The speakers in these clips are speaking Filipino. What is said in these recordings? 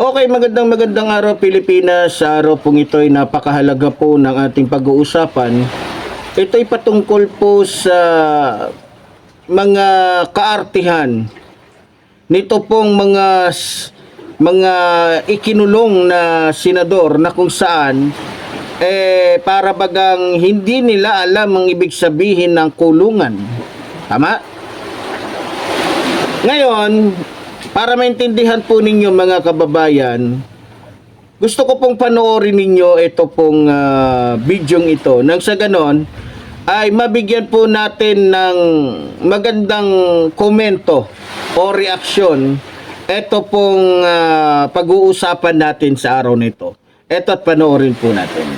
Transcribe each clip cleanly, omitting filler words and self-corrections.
Okay, magandang araw Pilipinas. Sa araw pong ito ay napakahalaga po ng ating pag-uusapan. Ito ay patungkol po sa mga kaartihan nito pong mga ikinulong na senador na kung saan para bagang hindi nila alam ang ibig sabihin ng kulungan. Tama? Ngayon, para maintindihan po ninyo mga kababayan, gusto ko pong panoorin ninyo ito pong bidyong ito. Nang sa ganon, ay mabigyan po natin ng magandang komento o reaksyon ito pong pag-uusapan natin sa araw nito. Ito at panoorin po natin.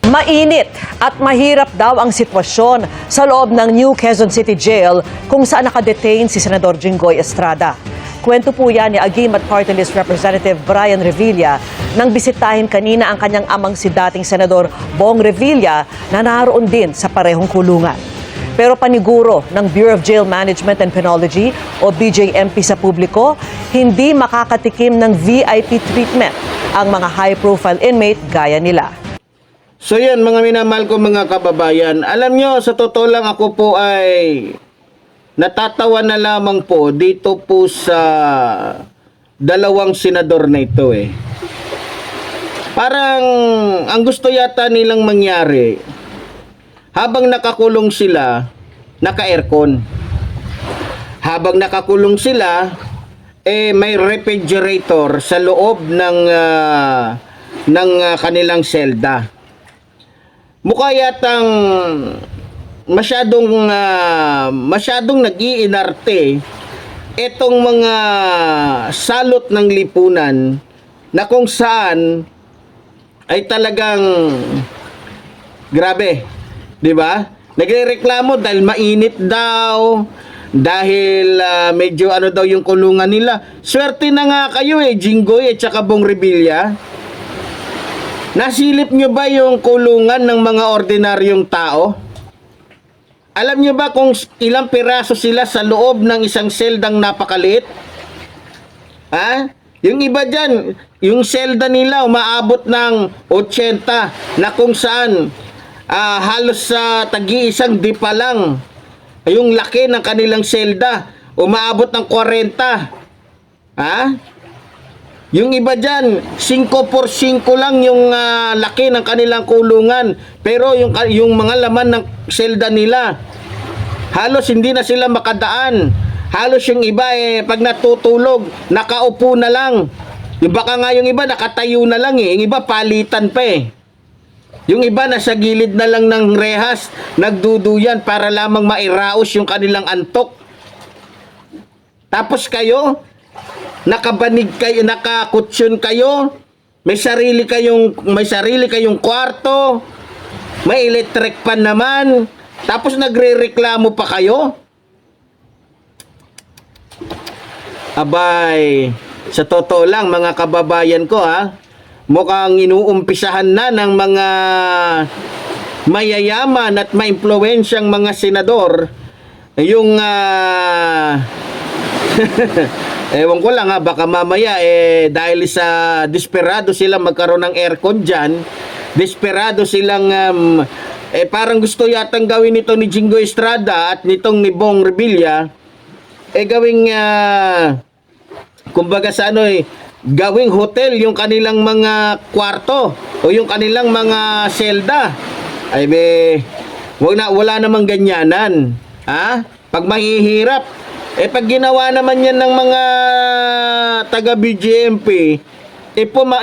Mainit at mahirap daw ang sitwasyon sa loob ng New Quezon City Jail kung saan nakadetain si Senador Jinggoy Estrada. Kwento po yan ni Agimat Party List Representative Brian Revilla nang bisitahin kanina ang kanyang amang si dating Senador Bong Revilla na naroon din sa parehong kulungan. Pero paniguro ng Bureau of Jail Management and Penology o BJMP sa publiko, hindi makakatikim ng VIP treatment ang mga high-profile inmate gaya nila. So yan mga minamahal ko mga kababayan, alam nyo sa totoo lang ako po ay natatawa na lamang po dito po sa dalawang senador na ito eh. Parang ang gusto yata nilang mangyari, habang nakakulong sila, naka-aircon. Habang nakakulong sila, may refrigerator sa loob ng kanilang selda. Mukha yatang masyadong nag-iinarte itong mga salot ng lipunan na kung saan ay talagang grabe, 'di ba? Nagrereklamo dahil mainit daw, dahil medyo ano daw yung kulungan nila. Swerte na nga kayo Jinggoy at saka Bong Revilla. Nasilip nyo ba yung kulungan ng mga ordinaryong tao? Alam nyo ba kung ilang piraso sila sa loob ng isang seldang napakaliit? Ha? Yung iba dyan, yung selda nila umaabot ng 80 na kung saan halos sa tagi-isang di pa lang yung laki ng kanilang selda umaabot ng 40. Ha? Yung iba dyan, 5x5 lang yung laki ng kanilang kulungan. Pero yung mga laman ng selda nila, halos hindi na sila makadaan. Halos yung iba pag natutulog, nakaupo na lang. Yung baka nga yung iba nakatayo na lang Yung iba palitan pa Yung iba nasa gilid na lang ng rehas, nagduduyan para lamang mairaos yung kanilang antok. Tapos kayo, nakabanig kayo, nakakutsyon kayo, may sarili kayong kwarto, may electric pan naman, tapos nagrereklamo pa kayo? Abay, sa totoo lang mga kababayan ko mukhang inuumpisahan na ng mga mayayaman at maimpluwensyang mga senador yung ewan ko lang baka mamaya dahil sa desperado silang magkaroon ng aircon dyan, desperado silang parang gusto yatang gawin nito ni Jinggoy Estrada at nitong ni Bong Revilla gawing kumbaga sa gawing hotel yung kanilang mga kwarto o yung kanilang mga selda. Wala namang ganyanan. Pag mahihirap pag ginawa naman yan ng mga taga BJMP,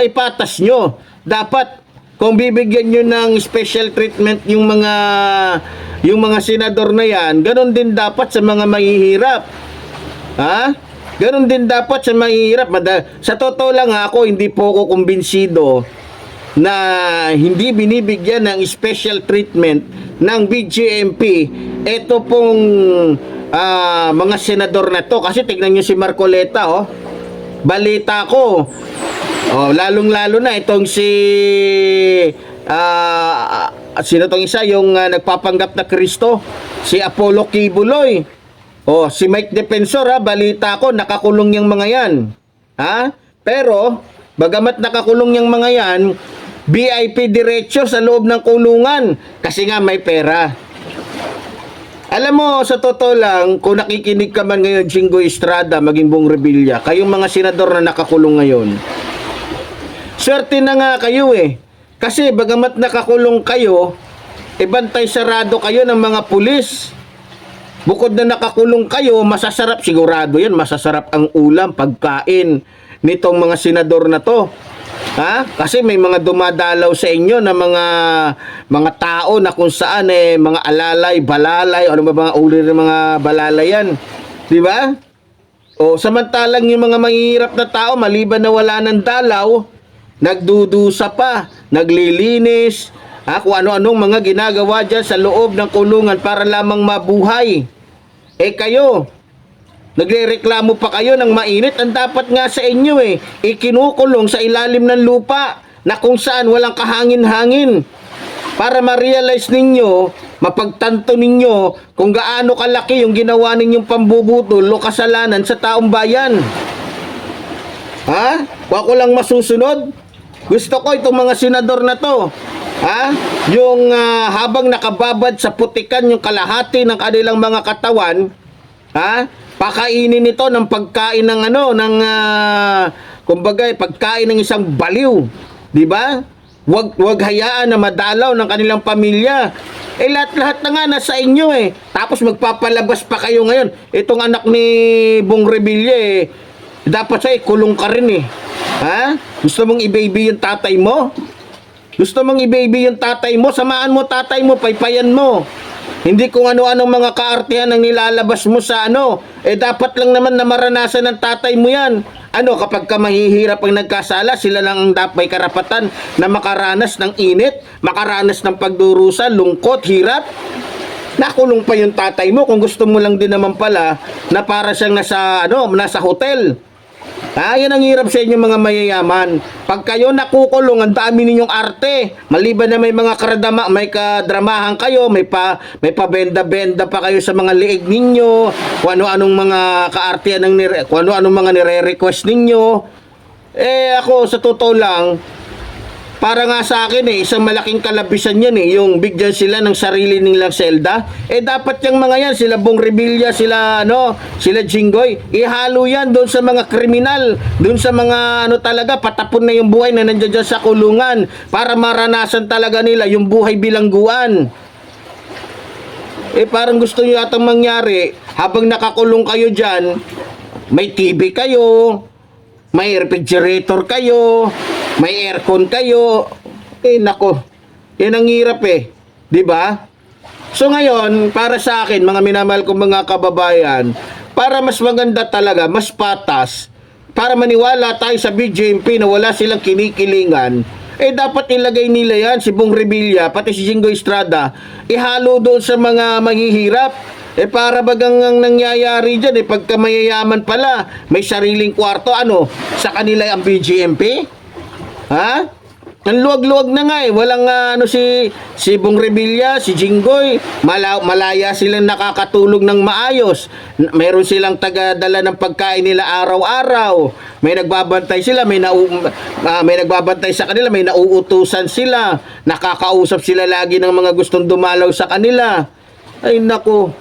ipatas nyo. Dapat, kung bibigyan nyo ng special treatment yung mga senador na yan, ganun din dapat sa mga mahihirap. Ganun din dapat sa mahihirap. Sa totoo lang ako, hindi po ako kumbinsido na hindi binibigyan ng special treatment ng BJMP. Ito pong mga senador na to, kasi tignan nyo si Marcoleta balita ko lalong-lalo na itong sino tong isa yung nagpapanggap na Kristo, si Apollo Kibuloy si Mike Defensor balita ko nakakulong yung mga yan. Pero, bagamat nakakulong yung mga yan, VIP diretso sa loob ng kulungan kasi nga may pera. Alam mo, sa totoo lang, kung nakikinig ka man ngayon, Jinggoy Estrada, maging Bong Revilla, kayong mga senador na nakakulong ngayon, swerte na nga kayo eh. Kasi bagamat nakakulong kayo, bantay sarado kayo ng mga pulis. Bukod na nakakulong kayo, masasarap, sigurado yan, masasarap ang ulam, pagkain nitong mga senador na to. Ha? Kasi may mga dumadalaw sa inyo na mga tao na kung saan mga alalay, balalay, ano ba mga uri ng mga balalay yan? Di ba? O samantalang yung mga mahihirap na tao, maliban na wala ng dalaw, nagdudusa pa, naglilinis, kung ano-anong mga ginagawa dyan sa loob ng kulungan para lamang mabuhay. Kayo, nagrereklamo pa kayo ng mainit. Ang dapat nga sa inyo ikinukulong sa ilalim ng lupa na kung saan walang kahangin-hangin para ma-realize ninyo, mapagtanto ninyo kung gaano kalaki yung ginawa ninyong pambubutol o kasalanan sa taong bayan. Ha? Huwag ko lang masusunod. Gusto ko itong mga senador na to, yung habang nakababad sa putikan yung kalahati ng kanilang mga katawan, pakainin ito ng pagkain ng kumbaga pagkain ng isang baliw, di ba? Wag hayaan na madalaw ng kanilang pamilya. Lahat-lahat na nga nasa inyo Tapos magpapalabas pa kayo ngayon. Itong anak ni Bong Revilla dapat siya kulong ka rin Gusto mong i-baby yung tatay mo? Gusto mong i-baby yung tatay mo? Samaan mo tatay mo, paypayan mo. Hindi kung ano-anong mga kaartihan ang nilalabas mo sa dapat lang naman na maranasan ng tatay mo yan. Kapag ka mahihirap ang nagkasala, sila lang ang may karapatan na makaranas ng init, makaranas ng pagdurusa, lungkot, hirap. Nakulong pa yung tatay mo kung gusto mo lang din naman pala na para siyang nasa hotel. Yan ang hirap sa inyo mga mayayaman. Pag kayo nakukulong, ang dami ninyong arte. Maliban na may mga may kadramahan kayo, may pabenda-benda pa kayo sa mga liig ninyo, kung ano-anong mga kaartehan kung ano-anong mga nire-request ninyo. Ako sa totoo lang, para nga sa akin isang malaking kalabisan yan yung bigyan sila ng sarili nilang selda. Dapat yung mga yan, sila Bong Revilla, sila Jinggoy, ihalo yan doon sa mga kriminal, doon sa mga talaga, patapon na yung buhay na nandiyan dyan sa kulungan para maranasan talaga nila yung buhay bilangguan. Parang gusto nyo yatang mangyari, habang nakakulong kayo dyan, may TV kayo, may refrigerator kayo, may aircon kayo. Nako, yan ang hirap di ba? So ngayon, para sa akin, mga minamahal kong mga kababayan, para mas maganda talaga, mas patas, para maniwala tayo sa BJMP na wala silang kinikilingan, dapat ilagay nila yan, si Bong Revilla, pati si Jinggoy Estrada, ihalo doon sa mga mahihirap. Para bagang ang nangyayari dyan, pagka mayayaman pala, may sariling kwarto, sa kanila ang BJMP? Ang luwag-luwag na nga walang si Bong Revilla, si Jinggoy, malaya silang nakakatulog ng maayos. Meron silang tagadala ng pagkain nila araw-araw. May nagbabantay sila, may nagbabantay sa kanila, may nauutusan sila. Nakakausap sila lagi ng mga gustong dumalaw sa kanila. Ay nako,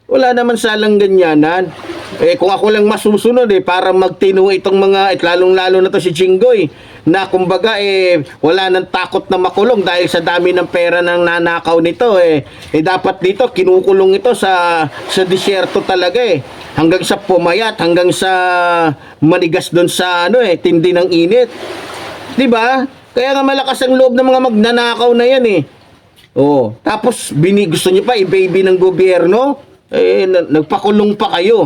wala naman salang ganyanan. Kung ako lang masusunod para magtino itong mga, lalong-lalo na to si Jinggoy, na kumbaga wala nang takot na makulong dahil sa dami ng pera ng nanakaw nito dapat dito kinukulong ito sa disyerto talaga hanggang sa pumayat, hanggang sa manigas doon sa tindi ng init. 'Di ba? Kaya nga malakas ang loob ng mga magnanakaw na yan tapos gusto niyo pa i-baby ng gobyerno, nagpakulong pa kayo.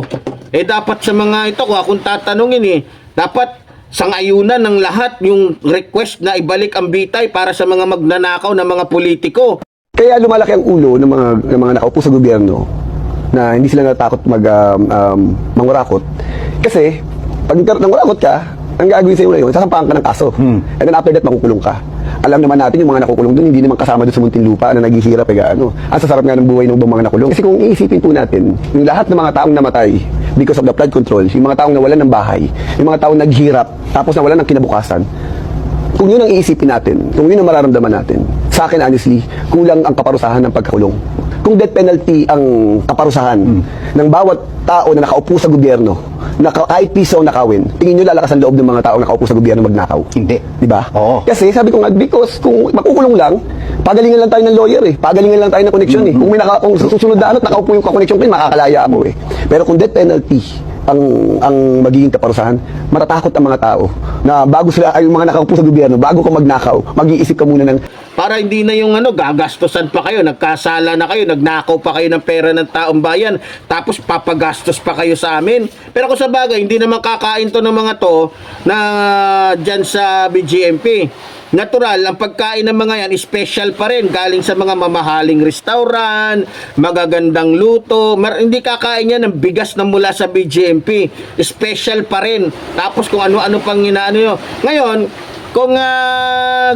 Dapat sa mga ito, kung akong tatanungin dapat sangayunan ng lahat yung request na ibalik ang bitay para sa mga magnanakaw na mga politiko. Kaya lumalaki ang ulo ng mga nakaupo sa gobyerno na hindi sila natakot mangurakot. Kasi pag nangurakot ka, ang gagawin sa'yo ngayon, sasampahan ka ng kaso. And then after that, makukulong ka. Alam naman natin yung mga nakukulong doon, hindi naman kasama doon sa Muntinlupa na naghihirap. Ang sasarap nga ng buhay ng mga nakulong. Kasi kung iisipin po natin, yung lahat ng mga taong namatay because of the flood control, yung mga taong nawalan ng bahay, yung mga taong naghirap, tapos nawalan ng kinabukasan, kung yun ang iisipin natin, kung yun ang mararamdaman natin, sa akin honestly, kulang ang kaparusahan ng pagkakulong. Kung death penalty ang kaparusahan ng bawat tao na nakaupo sa gobyerno, na kahit piso ang nakawin, tingin nyo lalakas ang loob ng mga tao nakaupo sa gobyerno magnakaw? Hindi. Di ba? Oo. Kasi sabi ko nga, because kung makukulong lang, pagalingan lang tayo ng lawyer eh. Pagalingan lang tayo ng koneksyon eh. Kung susunod na nakaupo yung kakoneksyon ko, makakalaya mo eh. Pero kung death penalty ang magiging kaparusahan, matatakot ang mga tao na bago sila ay yung mga nakaupo sa gobyerno, bago ka magnakaw, mag-iisip ka muna ng Para hindi na yung gagastusan pa kayo, nagkasala na kayo, nagnakaw pa kayo ng pera ng taong bayan, tapos papagastos pa kayo sa amin. Pero kung sa bagay, hindi naman kakain to ng mga to na dyan sa BGMP. Natural, ang pagkain ng mga yan, special pa rin. Galing sa mga mamahaling restaurant, magagandang luto. Hindi kakain yan ng bigas na mula sa BGMP. Special pa rin. Tapos kung ano-ano pang inaano nyo. Ngayon, kung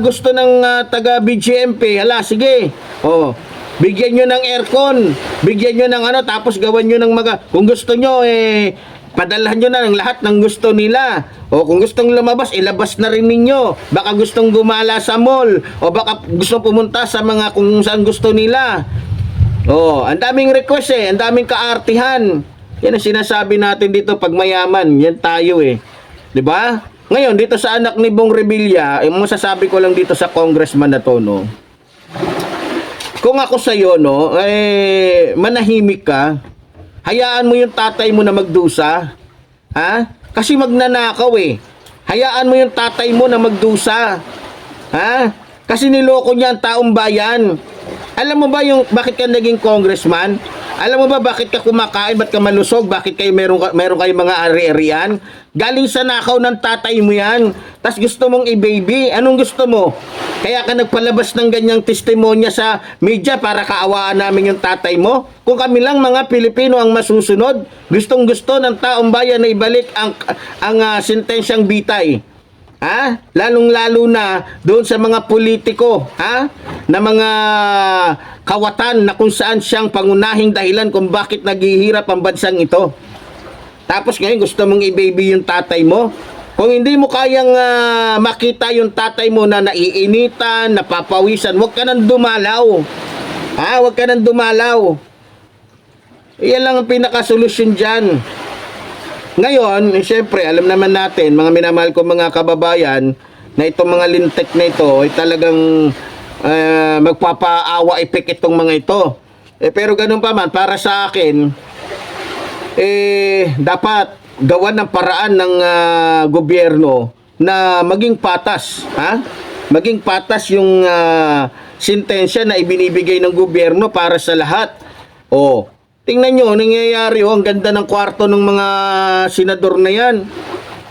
gusto ng taga BGMP, hala, sige. Oh, bigyan nyo ng aircon. Bigyan nyo ng tapos gawan nyo ng kung gusto nyo, padalhan nyo na ng lahat ng gusto nila. O kung gustong lumabas, ilabas na rin ninyo. Baka gustong gumala sa mall. O baka gustong pumunta sa mga kung saan gusto nila. O, ang daming request ang daming kaartihan. Yan ang sinasabi natin dito pag mayaman. Yan tayo 'Di ba? Ngayon, dito sa anak ni Bong Revilla, masasabi ko lang dito sa congressman na to, no? Kung ako sa'yo, no, manahimik ka, hayaan mo yung tatay mo na magdusa. Ha? Kasi magnanakaw Hayaan mo yung tatay mo na magdusa. Ha? Kasi niloko niya ang taong bayan. Alam mo ba bakit ka naging congressman? Alam mo ba bakit ka kumakain? Ba't ka malusog? Bakit kayo meron kayong mga ari-arian? Galing sa nakaw ng tatay mo yan. Tapos gusto mong i-baby. Anong gusto mo? Kaya ka nagpalabas ng ganyang testimonya sa media para kaawaan namin yung tatay mo? Kung kami lang mga Pilipino ang masusunod, gustong-gusto ng taong bayan na ibalik ang sentensyang bitay. Ha? Lalong-lalo na doon sa mga politiko, na mga kawatan na kung saan siyang pangunahing dahilan kung bakit naghihirap ang bansang ito. Tapos ngayon gusto mong i-baby yung tatay mo? Kung hindi mo kayang makita yung tatay mo na naiinitan, napapawisan, huwag ka nang dumalaw. Huwag ka nang dumalaw. Iyan lang ang pinakasolusyon dyan. Ngayon, siyempre, alam naman natin, mga minamahal ko mga kababayan, na itong mga lintik na ito ay talagang magpapaawa epek itong mga ito. Pero ganun pa man, para sa akin, dapat gawan ng paraan ng gobyerno na maging patas. Maging patas yung sentensya na ibinibigay ng gobyerno para sa lahat. Tingnan nyo, nangyayari ang ganda ng kwarto ng mga senador na yan.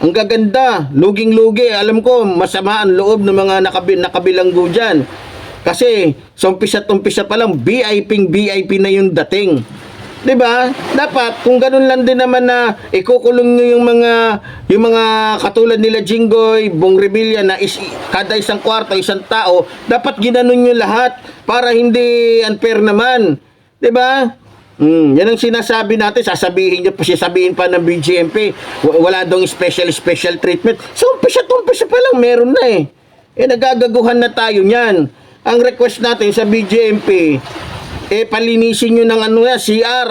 Ang gaganda, luging-lugi. Alam ko, masama ang loob ng mga nakabilanggo dyan. Kasi, sa umpisa pa lang, VIP na yung dating. 'Di ba? Dapat kung ganun lang din naman na ikukulong niyo yung mga katulad nila Jinggoy, Bong Revilla na kada isang kwarto, isang tao, dapat ginanon niyo lahat para hindi unfair naman. 'Di ba? Yan ang sinasabi natin, sasabihin pa ng BGMP, wala dong special treatment. So, umpisa pa lang, meron na nagagaguhan na tayo niyan. Ang request natin sa BGMP, palinisin nyo ng CR.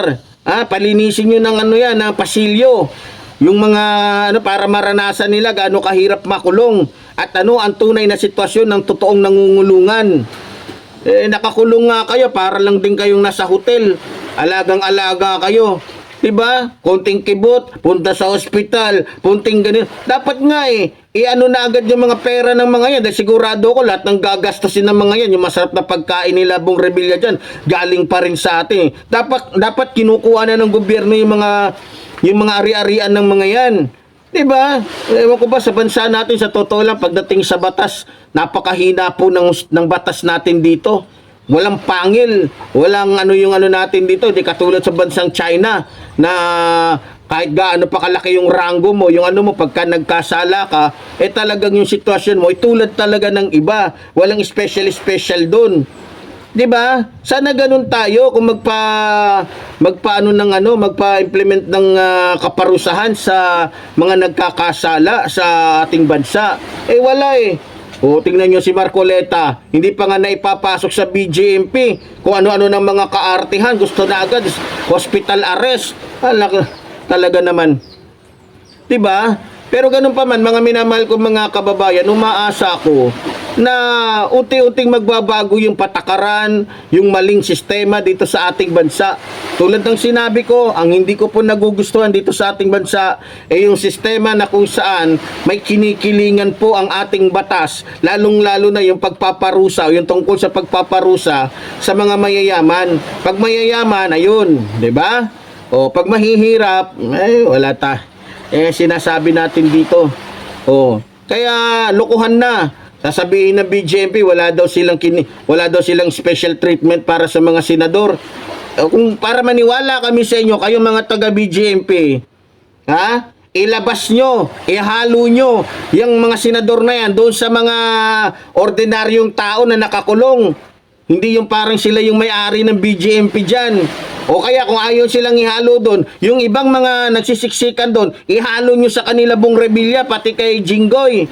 Palinisin nyo ng ng pasilyo. Yung mga, para maranasan nila gaano kahirap makulong. At ang tunay na sitwasyon ng totoong nangungulungan. Nakakulong nga kayo, para lang din kayong nasa hotel. Alagang-alaga kayo. Diba? Konting kibot, punta sa ospital, punting ganun. Dapat nga na agad yung mga pera ng mga yan. Dahil sigurado ko lahat ng gagastusin ng mga yan, yung masarap na pagkain nila Bong Revilla dyan, galing pa rin sa atin. Dapat kinukuha na ng gobyerno yung mga ari-arian ng mga yan. Diba? Ewan ko ba sa bansa natin, sa totoo lang, pagdating sa batas, napakahina po ng batas natin dito. Walang pangil, walang yung natin dito, di katulad sa bansang China na kahit gaano pa kalaki yung ranggo mo, yung mo, pagka nagkasala ka, talagang yung sitwasyon mo, tulad talaga ng iba. Walang special dun. 'Di ba? Sana ganun tayo kung magpa-implement ng kaparusahan sa mga nagkakasala sa ating bansa. Eh wala eh. O tingnan nyo si Marcoleta, hindi pa nga naipapasok sa BJMP. Kung ano-ano ng mga kaartihan, gusto na agad hospital arrest. Talaga naman. 'Di ba? Pero ganun pa man, mga minamahal ko mga kababayan, umaasa ako na unti-unting magbabago yung patakaran, yung maling sistema dito sa ating bansa. Tulad ng sinabi ko, ang hindi ko po nagugustuhan dito sa ating bansa ay yung sistema na kung saan may kinikilingan po ang ating batas, lalong-lalo na yung pagpaparusa o yung tungkol sa pagpaparusa sa mga mayayaman. Pag mayayaman, ayun, 'di ba? O pag mahihirap, wala ta. Sinasabi natin dito. Kaya lokohan na. Sasabihin ng BJMP wala daw silang special treatment para sa mga senador. Kung para maniwala kami sa inyo, kayong mga taga BJMP, ilabas nyo, ihalo nyo yung mga senador na yan doon sa mga ordinaryong tao na nakakulong. Hindi yung parang sila yung may-ari ng BJMP dyan. O kaya kung ayaw silang ihalo doon, yung ibang mga nagsisiksikan doon, ihalo nyo sa kanila Bong Revilla, pati kay Jinggoy.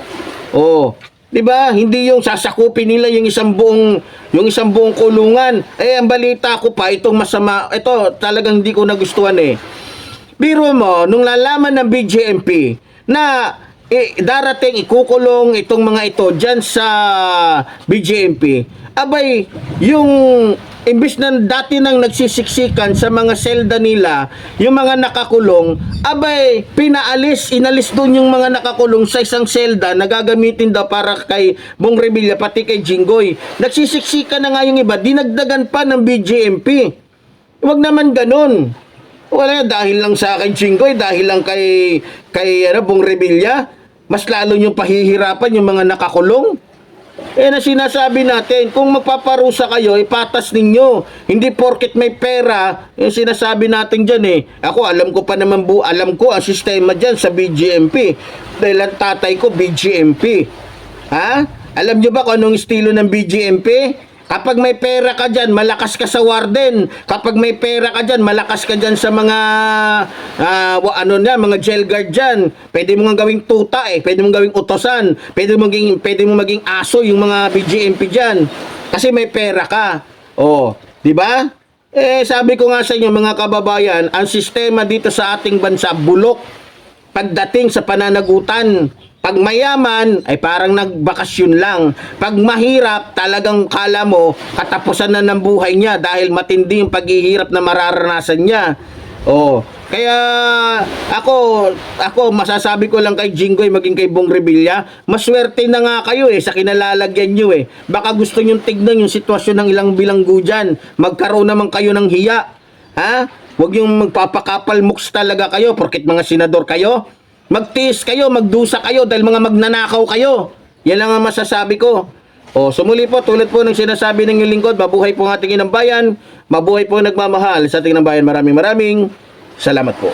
Di ba? Hindi yung sasakupin nila yung isang buong kulungan. Ang balita ko pa, itong masama, ito talagang hindi ko nagustuhan eh. Biro mo, nung lalaman ng BJMP na darating ikukulong itong mga ito dyan sa BJMP, abay, yung imbis na dati nang nagsisiksikan sa mga selda nila, yung mga nakakulong, abay, inalis doon yung mga nakakulong sa isang selda na gagamitin daw para kay Bong Revilla, pati kay Jinggoy. Nagsisiksikan na nga yung iba, dinagdagan pa ng BJMP. Huwag naman ganun. Wala, dahil lang sa akin Jinggoy, dahil lang kay Bong Revilla, mas lalo yung pahihirapan yung mga nakakulong. Na sinasabi natin, kung magpaparusa kayo, ipatas ninyo. Hindi porket may pera, yung sinasabi natin dyan Ako, alam ko pa naman alam ko ang sistema dyan sa BJMP. Dahil ang tatay ko, BJMP. Alam nyo ba kung anong estilo ng BJMP? Kapag may pera ka dyan, malakas ka sa warden. Kapag may pera ka dyan, malakas ka dyan sa mga mga jail guard dyan. Pwede mo nga gawing tuta pwede mo gawing utosan. Pwede mo maging aso yung mga BJMP dyan. Kasi may pera ka. Di ba? Sabi ko nga sa inyo mga kababayan, ang sistema dito sa ating bansa bulok pagdating sa pananagutan. Pag mayaman, ay parang nagbakasyon lang. Pag mahirap, talagang kala mo, katapusan na ng buhay niya dahil matindi yung paghihirap na mararanasan niya. Kaya ako masasabi ko lang kay Jinggoy, maging kay Bong Revilla, maswerte na nga kayo sa kinalalagyan nyo Baka gusto nyo tignan yung sitwasyon ng ilang bilanggo dyan. Magkaroon naman kayo ng hiya. Huwag yung magpapakapal muks talaga kayo, porket mga senador kayo. Magtiis kayo, magdusa kayo dahil mga magnanakaw kayo. Yan lang ang masasabi ko. Sumuli po, tulad po ng sinasabi ng lingkod, mabuhay po ang ating inang bayan, mabuhay po ang nagmamahal sa ating inang bayan. Maraming salamat po.